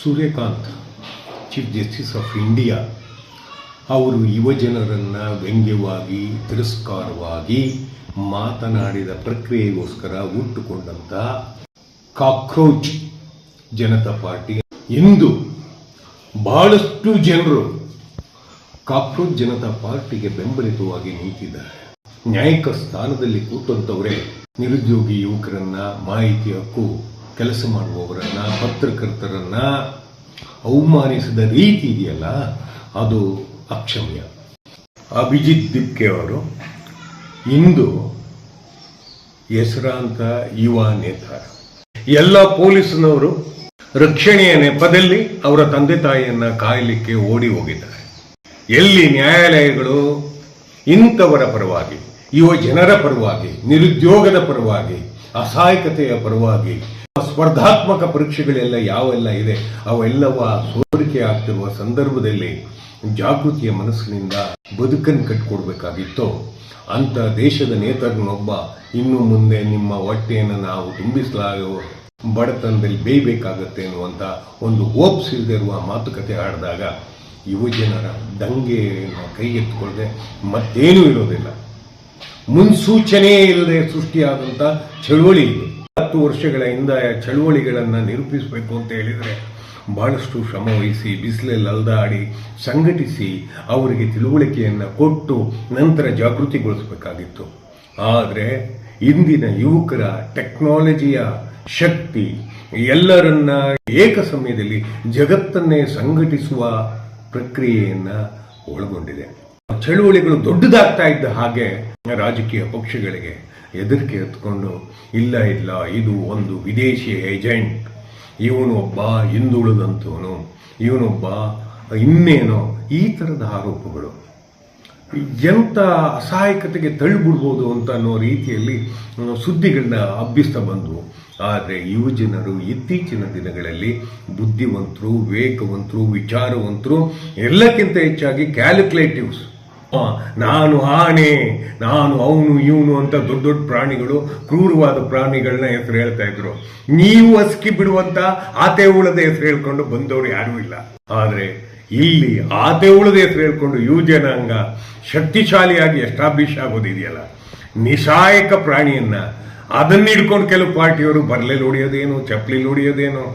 Suryakant chief justice of India ಅವರು ಯುವಜನರನ್ನು ವ್ಯಂಗ್ಯವಾಗಿ ತಿರಸ್ಕಾರವಾಗಿ ಮಾತನಾಡಿದ ಪ್ರಕ್ರಿಯೆಗೋಸ್ಕರ ಹುಟ್ಟುಕೊಂಡಂಥ ಕಾಕ್ರೋಚ್ ಜನತಾ ಪಾರ್ಟಿ ಇಂದು ಬಹಳಷ್ಟು ಜನರು ಕಾಕ್ರೋಚ್ ಜನತಾ ಪಾರ್ಟಿಗೆ ಬೆಂಬಲಿತವಾಗಿ ನಿಂತಿದ್ದಾರೆ. ನ್ಯಾಯಿಕ ಸ್ಥಾನದಲ್ಲಿ ಕೂತಂಥವರೇ ನಿರುದ್ಯೋಗಿ ಯುವಕರನ್ನ, ಮಾಹಿತಿ ಹಕ್ಕು ಕೆಲಸ ಮಾಡುವವರನ್ನ, ಪತ್ರಕರ್ತರನ್ನ ಅವಮಾನಿಸಿದ ರೀತಿ ಇದೆಯಲ್ಲ, ಅದು ಅಕ್ಷಮ್ಯ. ಅಭಿಜಿತ್ ದಿಪ್ಕೆ ಅವರು ಇಂದು ಹೆಸರಾಂತ ಯುವ ನೇತಾರ. ಎಲ್ಲ ಪೊಲೀಸ್ನವರು ರಕ್ಷಣೆಯ ನೆಪದಲ್ಲಿ ಅವರ ತಂದೆ ತಾಯಿಯನ್ನ ಕಾಯಲಿಕ್ಕೆ ಓಡಿ ಹೋಗಿದ್ದಾರೆ. ಎಲ್ಲಿ ನ್ಯಾಯಾಲಯಗಳು ಇಂಥವರ ಪರವಾಗಿ, ಯುವ ಜನರ ಪರವಾಗಿ, ನಿರುದ್ಯೋಗದ ಪರವಾಗಿ, ಅಸಹಾಯಕತೆಯ ಪರವಾಗಿ, ಸ್ಪರ್ಧಾತ್ಮಕ ಪರೀಕ್ಷೆಗಳೆಲ್ಲ ಯಾವೆಲ್ಲ ಇದೆ ಅವೆಲ್ಲವ ಸೋರಿಕೆ ಆಗ್ತಿರುವ ಸಂದರ್ಭದಲ್ಲಿ ಜಾಗೃತಿಯ ಮನಸ್ಸಿನಿಂದ ಬದುಕನ್ನು ಕಟ್ಟಿಕೊಡ್ಬೇಕಾಗಿತ್ತು. ಅಂತ ದೇಶದ ನೇತಾರನೊಬ್ಬ ಇನ್ನು ಮುಂದೆ ನಿಮ್ಮ ಹೊಟ್ಟೆಯನ್ನು ನಾವು ತುಂಬಿಸಲಾಗುವ ಬಡತನದಲ್ಲಿ ಬೇಯಬೇಕಾಗತ್ತೆ ಅನ್ನುವಂಥ ಒಂದು ಹೋಪ್ಸಿಲ್ದಿರುವ ಮಾತುಕತೆ ಆಡಿದಾಗ ಯುವಜನರ ದಂಗೆಯನ್ನು ಕೈಗೆತ್ತಿಕೊಳ್ಳದೆ ಮತ್ತೇನೂ ಇರೋದಿಲ್ಲ. ಮುನ್ಸೂಚನೆ ಇಲ್ಲದೆ ಸೃಷ್ಟಿಯಾದಂಥ ಚಳುವಳಿ ಇದು. 10 ವರ್ಷಗಳ ಹಿಂದೆ ಚಳುವಳಿಗಳನ್ನು ನಿರೂಪಿಸಬೇಕು ಅಂತ ಹೇಳಿದರೆ ಬಹಳಷ್ಟು ಶ್ರಮ ವಹಿಸಿ, ಬಿಸಿಲಲ್ಲಿ ಅಲ್ದಾಡಿ, ಸಂಘಟಿಸಿ, ಅವರಿಗೆ ತಿಳುವಳಿಕೆಯನ್ನು ಕೊಟ್ಟು ನಂತರ ಜಾಗೃತಿಗೊಳಿಸಬೇಕಾಗಿತ್ತು. ಆದರೆ ಇಂದಿನ ಯುವಕರ ಟೆಕ್ನಾಲಜಿಯ ಶಕ್ತಿ ಎಲ್ಲರನ್ನ ಏಕ ಸಮಯದಲ್ಲಿ ಜಗತ್ತನ್ನೇ ಸಂಘಟಿಸುವ ಪ್ರಕ್ರಿಯೆಯನ್ನು ಒಳಗೊಂಡಿದೆ. ಚಳುವಳಿಗಳು ದೊಡ್ಡದಾಗ್ತಾ ಇದ್ದ ಹಾಗೆ ರಾಜಕೀಯ ಪಕ್ಷಗಳಿಗೆ ಹೆದರಿಕೆ ಎತ್ಕೊಂಡು ಇಲ್ಲ ಇದು ಒಂದು ವಿದೇಶಿ ಏಜೆಂಟ್, ಇವನೊಬ್ಬ ಹಿಂದುಳಿದಂಥವನು, ಇವನೊಬ್ಬ ಇನ್ನೇನೋ, ಈ ಥರದ ಆರೋಪಗಳು ಎಂಥ ಅಸಹಾಯಕತೆಗೆ ತಳ್ಳಿಬಿಡ್ಬೋದು ಅಂತ ಅನ್ನೋ ರೀತಿಯಲ್ಲಿ ಸುದ್ದಿಗಳನ್ನ ಹಬ್ಬಿಸ್ತಾ ಬಂದವು. ಆದರೆ ಯುವಜನರು ಇತ್ತೀಚಿನ ದಿನಗಳಲ್ಲಿ ಬುದ್ಧಿವಂತರು, ವಿವೇಕವಂತರು, ವಿಚಾರವಂತರು, ಎಲ್ಲಕ್ಕಿಂತ ಹೆಚ್ಚಾಗಿ ಕ್ಯಾಲ್ಕುಲೇಟಿವ್ಸ್. ನಾನು ಆನೆ, ನಾನು ಅವನು ಇವನು ಅಂತ ದೊಡ್ಡ ದೊಡ್ಡ ಪ್ರಾಣಿಗಳು, ಕ್ರೂರವಾದ ಪ್ರಾಣಿಗಳನ್ನ ಹೆಸರು ಹೇಳ್ತಾ ಇದ್ರು. ನೀವು ಹಸ್ಕಿ ಬಿಡುವಂತ ಆತೆ ಉಳದ ಹೆಸರು ಹೇಳ್ಕೊಂಡು ಬಂದವರು ಯಾರೂ ಇಲ್ಲ. ಆದರೆ ಇಲ್ಲಿ ಆತೆ ಉಳದ ಹೆಸರು ಹೇಳ್ಕೊಂಡು ಯುವಜನಾಂಗ ಶಕ್ತಿಶಾಲಿಯಾಗಿ ಎಸ್ಟಾಬ್ಲಿಷ್ ಆಗೋದಿದೆಯಲ್ಲ, ನಿಶಾಯಕ ಪ್ರಾಣಿಯನ್ನ ಅದನ್ನ ಹಿಡ್ಕೊಂಡು ಕೆಲವು ಪಾರ್ಟಿಯವರು ಬರ್ಲೆಲ್ಲಿ ಹೊಡೆಯೋದೇನು, ಚಪ್ಪಲಿ ಹೊಡೆಯೋದೇನು,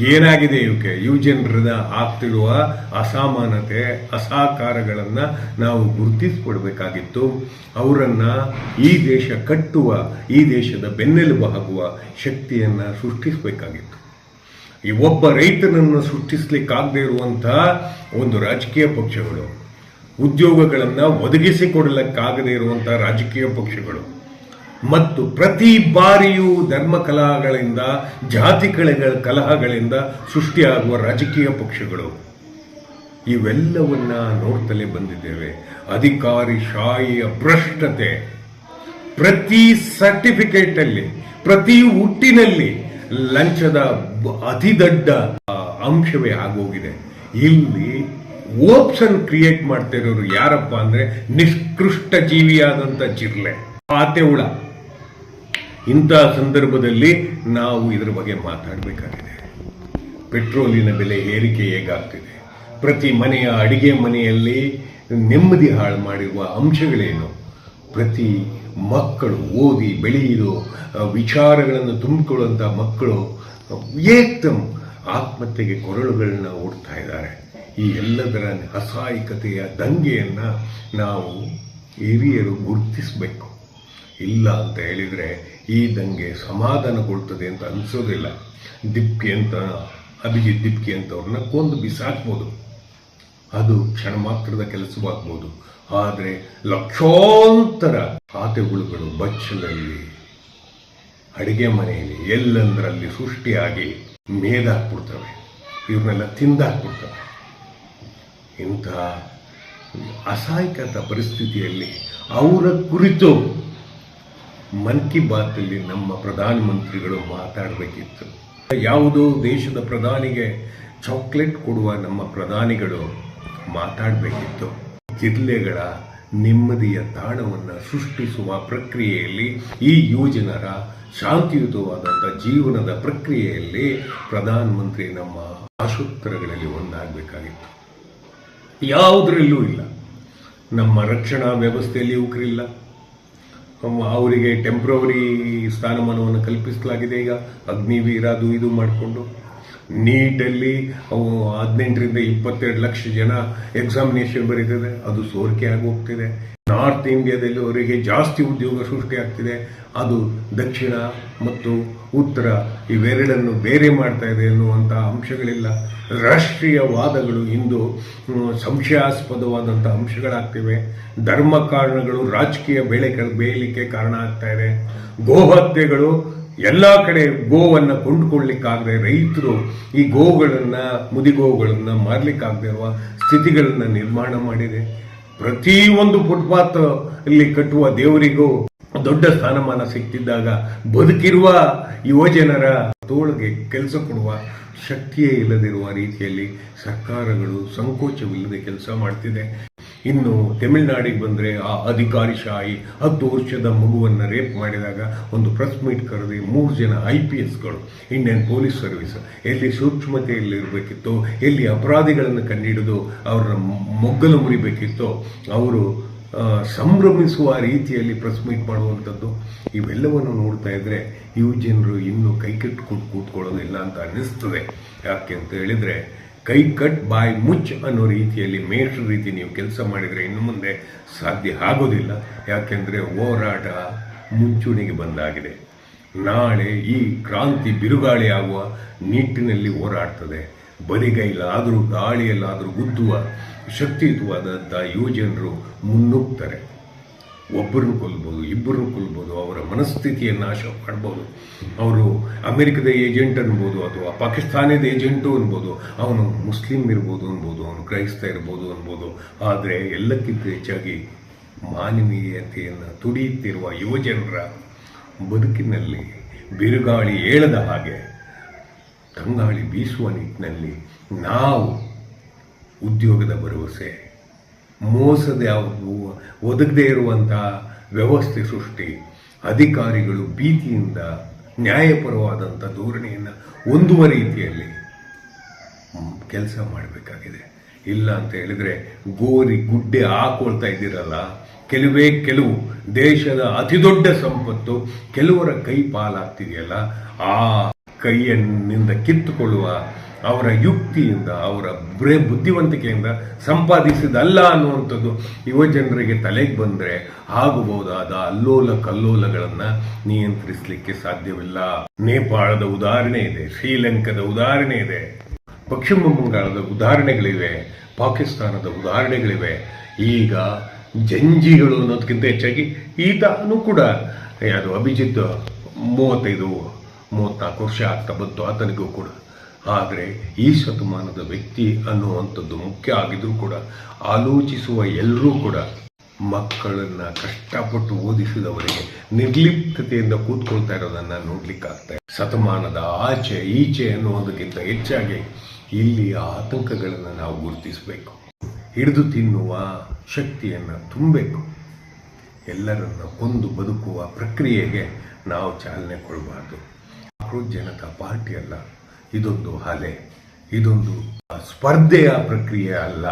ಏನಾಗಿದೆ ಇವಕ್ಕೆ? ಯುವಜನರದ ಆಗ್ತಿರುವ ಅಸಮಾನತೆ, ಅಸಹಕಾರಗಳನ್ನು ನಾವು ಗುರುತಿಸಿಕೊಡ್ಬೇಕಾಗಿತ್ತು. ಅವರನ್ನ ಈ ದೇಶ ಕಟ್ಟುವ, ಈ ದೇಶದ ಬೆನ್ನೆಲುಬು ಆಗುವ ಶಕ್ತಿಯನ್ನ ಸೃಷ್ಟಿಸಬೇಕಾಗಿತ್ತು. ಈ ಒಬ್ಬ ರೈತನನ್ನು ಸೃಷ್ಟಿಸ್ಲಿಕ್ಕಾಗದೇ ಇರುವಂತಹ ಒಂದು ರಾಜಕೀಯ ಪಕ್ಷಗಳು, ಉದ್ಯೋಗಗಳನ್ನು ಒದಗಿಸಿಕೊಡಲಿಕ್ಕಾಗದೇ ಇರುವಂತಹ ರಾಜಕೀಯ ಪಕ್ಷಗಳು, ಮತ್ತು ಪ್ರತಿ ಬಾರಿಯೂ ಧರ್ಮ ಕಲಹಗಳಿಂದ, ಜಾತಿ ಕಲಹಗಳಿಂದ ಸೃಷ್ಟಿಯಾಗುವ ರಾಜಕೀಯ ಪಕ್ಷಗಳು, ಇವೆಲ್ಲವನ್ನ ನೋಡ್ತಲೇ ಬಂದಿದ್ದೇವೆ. ಅಧಿಕಾರಿಶಾಹಿಯ ಭ್ರಷ್ಟತೆ ಪ್ರತಿ ಸರ್ಟಿಫಿಕೇಟ್ ಅಲ್ಲಿ, ಪ್ರತಿ ಹುಟ್ಟಿನಲ್ಲಿ ಲಂಚದ ಅತಿ ದೊಡ್ಡ ಅಂಶವೇ ಆಗೋಗಿದೆ. ಇಲ್ಲಿ ಓಪ್ಷನ್ ಕ್ರಿಯೇಟ್ ಮಾಡ್ತಿರೋರು ಯಾರಪ್ಪ ಅಂದ್ರೆ ನಿಷ್ಕೃಷ್ಟ ಜೀವಿಯಾದಂಥ ಜಿರ್ಲೆ, ಆತೆ ಹುಳ. ಇಂತಹ ಸಂದರ್ಭದಲ್ಲಿ ನಾವು ಇದರ ಬಗ್ಗೆ ಮಾತಾಡಬೇಕಾಗಿದೆ. ಪೆಟ್ರೋಲಿನ ಬೆಲೆ ಏರಿಕೆ ಹೇಗಾಗ್ತಿದೆ, ಪ್ರತಿ ಮನೆಯ ಅಡಿಗೆ ಮನೆಯಲ್ಲಿ ನೆಮ್ಮದಿ ಹಾಳು ಮಾಡಿರುವ ಅಂಶಗಳೇನು, ಪ್ರತಿ ಮಕ್ಕಳು ಓದಿ ಬೆಳೆಯುವ ವಿಚಾರಗಳನ್ನು ತುಂಬಿಕೊಳ್ಳುವಂಥ ಮಕ್ಕಳು ಏಕ್ದಮ್ ಆತ್ಮಹತ್ಯೆಗೆ ಕೊರಳುಗಳನ್ನ ಓಡ್ತಾ ಇದ್ದಾರೆ. ಈ ಎಲ್ಲದರ ಅಸಹಾಯಕತೆಯ ದಂಗೆಯನ್ನು ನಾವು ಹಿರಿಯರು ಗುರುತಿಸಬೇಕು. ಇಲ್ಲ ಅಂತ ಹೇಳಿದರೆ ಈ ದಂಗೆ ಸಮಾಧಾನಗೊಳ್ತದೆ ಅಂತ ಅನಿಸೋದಿಲ್ಲ. ದಿಪ್ಕೆ ಅಂತ, ಅಭಿಜಿತ್ ದಿಪ್ಕೆ ಅಂತವ್ರನ್ನ ಕೊಂದು ಬಿಸಾಕ್ಬೋದು, ಅದು ಕ್ಷಣ ಮಾತ್ರದ ಕೆಲಸವಾಗ್ಬೋದು. ಆದರೆ ಲಕ್ಷಾಂತರ ಆತೆಹುಳುಗಳು ಬಚ್ಚಲಲ್ಲಿ, ಅಡಿಗೆ ಮನೆಯಲ್ಲಿ, ಎಲ್ಲಂದರಲ್ಲಿ ಸೃಷ್ಟಿಯಾಗಿ ಮೇದಾಕ್ಬಿಡ್ತವೆ, ಇವ್ರನ್ನೆಲ್ಲ ತಿಂದಾಕ್ಬಿಡ್ತವೆ. ಇಂತಹ ಅಸಹಾಯಕತ ಪರಿಸ್ಥಿತಿಯಲ್ಲಿ ಅವರ ಕುರಿತು ಮನ್ ಕಿ ಬಾತಲ್ಲಿ ನಮ್ಮ ಪ್ರಧಾನಮಂತ್ರಿಗಳು ಮಾತಾಡಬೇಕಿತ್ತು. ಯಾವುದೋ ದೇಶದ ಪ್ರಧಾನಿಗೆ ಚಾಕ್ಲೇಟ್ ಕೊಡುವ ನಮ್ಮ ಪ್ರಧಾನಿಗಳು ಮಾತಾಡಬೇಕಿತ್ತು. ಜಿಲ್ಲೆಗಳ ನೆಮ್ಮದಿಯ ತಾಣವನ್ನು ಸೃಷ್ಟಿಸುವ ಪ್ರಕ್ರಿಯೆಯಲ್ಲಿ ಈ ಯುವಜನರ ಶಾಂತಿಯುತವಾದಂಥ ಜೀವನದ ಪ್ರಕ್ರಿಯೆಯಲ್ಲಿ ಪ್ರಧಾನಮಂತ್ರಿ ನಮ್ಮ ಆಶೋತ್ತರಗಳಲ್ಲಿ ಒಂದಾಗಬೇಕಾಗಿತ್ತು. ಯಾವುದರಲ್ಲೂ ಇಲ್ಲ. ನಮ್ಮ ರಕ್ಷಣಾ ವ್ಯವಸ್ಥೆಯಲ್ಲಿ ಯುವಕರಿಲ್ಲ. ಅವರಿಗೆ ಟೆಂಪ್ರವರಿ ಸ್ಥಾನಮಾನವನ್ನು ಕಲ್ಪಿಸಲಾಗಿದೆ. ಈಗ ಅಗ್ನಿವೀರ ಅದು ಇದು ಮಾಡಿಕೊಂಡು ನೀಟಲ್ಲಿ 18ರಿಂದ 22 ಲಕ್ಷ ಜನ ಎಕ್ಸಾಮಿನೇಷನ್ ಬರೀತಿದೆ. ಅದು ಸೋರಿಕೆ ಆಗಿ ಹೋಗ್ತಿದೆ. ನಾರ್ತ್ ಇಂಡಿಯಾದಲ್ಲಿ ಅವರಿಗೆ ಜಾಸ್ತಿ ಉದ್ಯೋಗ ಸೃಷ್ಟಿಯಾಗ್ತಿದೆ. ಅದು ದಕ್ಷಿಣ ಮತ್ತು ಉತ್ತರ ಇವೆರಡನ್ನು ಬೇರೆ ಮಾಡ್ತಾ ಇದೆ ಎನ್ನುವಂಥ ಅಂಶಗಳಿಲ್ಲ. ರಾಷ್ಟ್ರೀಯವಾದಗಳು ಇಂದು ಸಂಶಯಾಸ್ಪದವಾದಂಥ ಅಂಶಗಳಾಗ್ತಿವೆ. ಧರ್ಮ ಕಾರಣಗಳು ರಾಜಕೀಯ ಬೇಯಲಿಕ್ಕೆ ಕಾರಣ ಆಗ್ತಾ ಇದೆ. ಗೋಹತ್ಯೆಗಳು ಎಲ್ಲ ಕಡೆ ಗೋವನ್ನು ಕೊಂಡುಕೊಳ್ಳಿಕ್ಕಾಗದೆ ರೈತರು ಈ ಮುದಿಗೋವುಗಳನ್ನು ಮಾರಲಿಕ್ಕಾಗದೆ ಇರುವ ಸ್ಥಿತಿಗಳನ್ನು ನಿರ್ಮಾಣ ಮಾಡಿದೆ. ಪ್ರತಿಯೊಂದು ಫುಟ್ಪಾತ್ ಅಲ್ಲಿ ಕಟ್ಟುವ ದೇವರಿಗೂ ದೊಡ್ಡ ಸ್ಥಾನಮಾನ ಸಿಕ್ತಿದ್ದಾಗ ಬದುಕಿರುವ ಯುವಜನರ ತೋಳಿಗೆ ಕೆಲಸ ಕೊಡುವ ಶಕ್ತಿಯೇ ಇಲ್ಲದಿರುವ ರೀತಿಯಲ್ಲಿ ಸರ್ಕಾರಗಳು ಸಂಕೋಚವಿಲ್ಲದೆ ಕೆಲಸ ಮಾಡ್ತಿದೆ. ಇನ್ನು ತಮಿಳುನಾಡಿಗೆ ಬಂದರೆ ಆ ಅಧಿಕಾರಿಶಾಹಿ 10 ವರ್ಷದ ಮಗುವನ್ನು ರೇಪ್ ಮಾಡಿದಾಗ ಒಂದು ಪ್ರೆಸ್ ಮೀಟ್ ಕರೆದಿ 3 ಜನ IPSಗಳು ಇಂಡಿಯನ್ ಪೊಲೀಸ್ ಸರ್ವಿಸ್ ಎಲ್ಲಿ ಸೂಕ್ಷ್ಮತೆಯಲ್ಲಿರಬೇಕಿತ್ತೋ, ಎಲ್ಲಿ ಅಪರಾಧಿಗಳನ್ನು ಕಂಡುಹಿಡಿದು ಅವರ ಮೊಗ್ಗಲು ಮುರಿಬೇಕಿತ್ತೋ ಅವರು ಸಂಭ್ರಮಿಸುವ ರೀತಿಯಲ್ಲಿ ಪ್ರೆಸ್ ಮೀಟ್ ಮಾಡುವಂಥದ್ದು. ಇವೆಲ್ಲವನ್ನು ನೋಡ್ತಾ ಇದ್ರೆ ಯುವಜನರು ಇನ್ನೂ ಕೈಕಟ್ಟು ಕೂತ್ಕೊಳ್ಳೋದಿಲ್ಲ ಅಂತ ಅನ್ನಿಸ್ತದೆ. ಯಾಕೆ ಅಂತ ಹೇಳಿದ್ರೆ ಕೈ ಕಟ್ ಬಾಯಿ ಮುಚ್ಚ ಅನ್ನೋ ರೀತಿಯಲ್ಲಿ ಮೇಷ್ಟ್ರ ರೀತಿ ನೀವು ಕೆಲಸ ಮಾಡಿದರೆ ಇನ್ನು ಮುಂದೆ ಸಾಧ್ಯ ಆಗೋದಿಲ್ಲ. ಯಾಕೆಂದರೆ ಹೋರಾಟ ಮುಂಚೂಣಿಗೆ ಬಂದಾಗಿದೆ. ನಾಳೆ ಈ ಕ್ರಾಂತಿ ಬಿರುಗಾಳಿ ಆಗುವ ನಿಟ್ಟಿನಲ್ಲಿ ಹೋರಾಡ್ತದೆ. ಬರಿಗೈಲಾದರೂ ಗಾಳಿಯಲ್ಲಾದರೂ ಗುದ್ದುವ ಶಕ್ತಿಯುತವಾದಂಥ ಯುವಜನರು ಮುನ್ನುಗ್ತಾರೆ. ಒಬ್ಬರನ್ನು ಕೊಲ್ಬೋದು, ಇಬ್ಬರನ್ನು ಕೊಲ್ಬೋದು, ಅವರ ಮನಸ್ಥಿತಿಯನ್ನು ನಾಶ ಮಾಡ್ಬೋದು. ಅವರು ಅಮೆರಿಕದ ಏಜೆಂಟ್ ಅನ್ಬೋದು ಅಥವಾ ಪಾಕಿಸ್ತಾನದ ಏಜೆಂಟು ಅನ್ಬೋದು, ಅವನು ಮುಸ್ಲಿಂ ಇರ್ಬೋದು ಅನ್ಬೋದು, ಅವನು ಕ್ರೈಸ್ತ ಇರ್ಬೋದು ಅನ್ಬೋದು. ಆದರೆ ಎಲ್ಲಕ್ಕಿಂತ ಹೆಚ್ಚಾಗಿ ಮಾನವೀಯತೆಯನ್ನು ತುಡಿಯುತ್ತಿರುವ ಯುವಜನರ ಬದುಕಿನಲ್ಲಿ ಬಿರುಗಾಳಿ ಏಳದ ಹಾಗೆ ತಂಗಾಳಿ ಬೀಸುವ ನಿಟ್ಟಿನಲ್ಲಿ ನಾವು ಉದ್ಯೋಗದ ಭರವಸೆ, ಮೋಸದ ಒದಗದೇ ಇರುವಂತಹ ವ್ಯವಸ್ಥೆ ಸೃಷ್ಟಿ, ಅಧಿಕಾರಿಗಳು ಭೀತಿಯಿಂದ ನ್ಯಾಯಪರವಾದಂಥ ಧೋರಣೆಯನ್ನು ಹೊಂದುವ ರೀತಿಯಲ್ಲಿ ಕೆಲಸ ಮಾಡಬೇಕಾಗಿದೆ. ಇಲ್ಲ ಅಂತ ಹೇಳಿದ್ರೆ ಗುಡ್ಡೆ ಹಾಕೊಳ್ತಾ ಇದ್ದೀರಲ್ಲ, ಕೆಲವು ದೇಶದ ಅತಿದೊಡ್ಡ ಸಂಪತ್ತು ಕೆಲವರ ಕೈ ಪಾಲಾಗ್ತಿದೆಯಲ್ಲ, ಆ ಕೈಯನ್ನಿಂದ ಕಿತ್ತುಕೊಳ್ಳುವ ಅವರ ಯುಕ್ತಿಯಿಂದ, ಅವರ ಬುದ್ಧಿವಂತಿಕೆಯಿಂದ ಸಂಪಾದಿಸಿದಲ್ಲ ಅನ್ನುವಂಥದ್ದು ಯುವಜನರಿಗೆ ತಲೆಗೆ ಬಂದರೆ ಆಗಬಹುದಾದ ಅಲ್ಲೋಲ ಕಲ್ಲೋಲಗಳನ್ನು ನಿಯಂತ್ರಿಸಲಿಕ್ಕೆ ಸಾಧ್ಯವಿಲ್ಲ. ನೇಪಾಳದ ಉದಾಹರಣೆ ಇದೆ, ಶ್ರೀಲಂಕಾದ ಉದಾಹರಣೆ ಇದೆ, ಪಶ್ಚಿಮ ಬಂಗಾಳದ ಉದಾಹರಣೆಗಳಿವೆ, ಪಾಕಿಸ್ತಾನದ ಉದಾಹರಣೆಗಳಿವೆ. ಈಗ ಜಂಜಿಗಳು ಅನ್ನೋದಕ್ಕಿಂತ ಹೆಚ್ಚಾಗಿ ಈತನೂ ಕೂಡ ಯಾರು ಅಭಿಜಿತ್ 34 ವರ್ಷ ಆಗ್ತಾ ಬಂತು ಆತನಿಗೂ ಕೂಡ. ಆದರೆ ಈ ಶತಮಾನದ ವ್ಯಕ್ತಿ ಅನ್ನುವಂಥದ್ದು ಮುಖ್ಯ ಆಗಿದ್ರೂ ಕೂಡ ಆಲೋಚಿಸುವ ಎಲ್ಲರೂ ಕೂಡ ಮಕ್ಕಳನ್ನು ಕಷ್ಟಪಟ್ಟು ಓದಿಸಿದವರಿಗೆ ನಿರ್ಲಿಪ್ತತೆಯಿಂದ ಕೂತ್ಕೊಳ್ತಾ ಇರೋದನ್ನು ನೋಡ್ಲಿಕ್ಕಾಗ್ತಾ ಇದೆ. ಶತಮಾನದ ಆಚೆ ಈಚೆ ಅನ್ನುವುದಕ್ಕಿಂತ ಹೆಚ್ಚಾಗಿ ಇಲ್ಲಿ ಆತಂಕಗಳನ್ನು ನಾವು ಗುರುತಿಸಬೇಕು. ಹಿಡಿದು ತಿನ್ನುವ ಶಕ್ತಿಯನ್ನು ತುಂಬಬೇಕು. ಎಲ್ಲರನ್ನ ಕೊಂದು ಬದುಕುವ ಪ್ರಕ್ರಿಯೆಗೆ ನಾವು ಚಾಲನೆ ಕೊಡಬಾರ್ದು. ಆಕ್ರೋಶ ಜನತಾ ಪಾರ್ಟಿ ಅಲ್ಲ, ಇದೊಂದು ಅಲೆ, ಇದೊಂದು ಸ್ಪರ್ಧೆಯ ಪ್ರಕ್ರಿಯೆ ಅಲ್ಲ,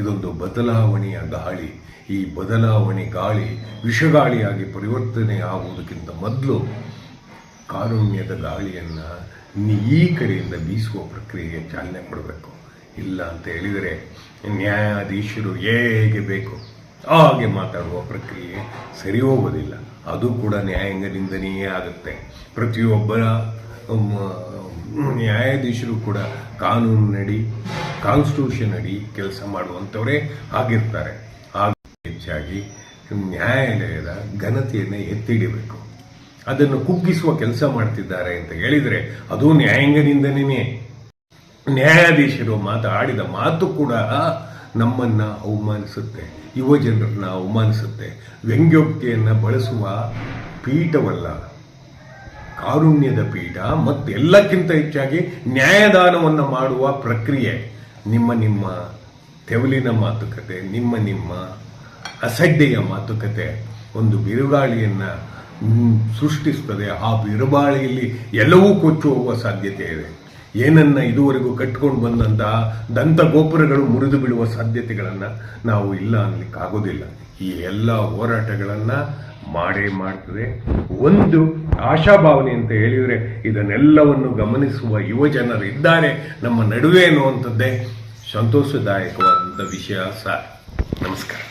ಇದೊಂದು ಬದಲಾವಣೆಯ ಗಾಳಿ. ಈ ಬದಲಾವಣೆ ಗಾಳಿ ವಿಷಗಾಳಿಯಾಗಿ ಪರಿವರ್ತನೆ ಆಗುವುದಕ್ಕಿಂತ ಮೊದಲು ಕಾರುಣ್ಯದ ಗಾಳಿಯನ್ನು ಈ ಕಡೆಯಿಂದ ಬೀಸುವ ಪ್ರಕ್ರಿಯೆಗೆ ಚಾಲನೆ ಕೊಡಬೇಕು. ಇಲ್ಲ ಅಂತ ಹೇಳಿದರೆ ನ್ಯಾಯಾಧೀಶರು ಹೇಗೆ ಬೇಕು ಹಾಗೆ ಮಾತಾಡುವ ಪ್ರಕ್ರಿಯೆ ಸರಿ ಹೋಗೋದಿಲ್ಲ. ಅದು ಕೂಡ ನ್ಯಾಯಾಂಗದಿಂದನೇ ಆಗುತ್ತೆ. ಪ್ರತಿಯೊಬ್ಬರ ನ್ಯಾಯಾಧೀಶರು ಕೂಡ ಕಾನೂನಿನಡಿ, ಕಾನ್ಸ್ಟಿಟ್ಯೂಷನ್ ಅಡಿ ಕೆಲಸ ಮಾಡುವಂಥವರೇ ಆಗಿರ್ತಾರೆ. ಆಗ ಹೆಚ್ಚಾಗಿ ನ್ಯಾಯಾಲಯದ ಘನತೆಯನ್ನು ಎತ್ತಿಡಬೇಕು. ಅದನ್ನು ಕುಗ್ಗಿಸುವ ಕೆಲಸ ಮಾಡ್ತಿದ್ದಾರೆ ಅಂತ ಹೇಳಿದರೆ ಅದು ನ್ಯಾಯಾಂಗದಿಂದನೇ. ನ್ಯಾಯಾಧೀಶರು ಆಡಿದ ಮಾತು ಕೂಡ ನಮ್ಮನ್ನು ಅವಮಾನಿಸುತ್ತೆ, ಯುವಜನರನ್ನ ಅವಮಾನಿಸುತ್ತೆ. ವ್ಯಂಗ್ಯೋಕ್ತಿಯನ್ನು ಬಳಸುವ ಪೀಠವಲ್ಲ, ಕಾರುಣ್ಯದ ಪೀಠ. ಮತ್ತು ಎಲ್ಲಕ್ಕಿಂತ ಹೆಚ್ಚಾಗಿ ನ್ಯಾಯದಾನವನ್ನು ಮಾಡುವ ಪ್ರಕ್ರಿಯೆ. ನಿಮ್ಮ ತೆವಲಿನ ಮಾತುಕತೆ, ನಿಮ್ಮ ಅಸಡ್ಡೆಯ ಮಾತುಕತೆ ಒಂದು ಬಿರುಗಾಳಿಯನ್ನು ಸೃಷ್ಟಿಸ್ತದೆ. ಆ ಬಿರುಗಾಳಿಯಲ್ಲಿ ಎಲ್ಲವೂ ಕೊಚ್ಚಿ ಹೋಗುವ ಸಾಧ್ಯತೆ ಇದೆ. ಏನನ್ನ ಇದುವರೆಗೂ ಕಟ್ಕೊಂಡು ಬಂದಂತಹ ದಂತಗೋಪುರಗಳು ಮುರಿದು ಬೀಳುವ ಸಾಧ್ಯತೆಗಳನ್ನು ನಾವು ಇಲ್ಲ ಅನ್ನಲಿಕ್ಕಾಗೋದಿಲ್ಲ. ಈ ಎಲ್ಲ ಹೋರಾಟಗಳನ್ನು ಮಾಡೇ ಮಾಡ್ತದೆ. ಒಂದು ಆಶಾಭಾವನೆ ಅಂತ ಹೇಳಿದರೆ ಇದನ್ನೆಲ್ಲವನ್ನು ಗಮನಿಸುವ ಯುವ ಜನರು ಇದ್ದಾರೆ ನಮ್ಮ ನಡುವೆ ಅನ್ನುವಂಥದ್ದೇ ಸಂತೋಷದಾಯಕವಾದಂಥ ವಿಷಯ ಸರ್. ನಮಸ್ಕಾರ.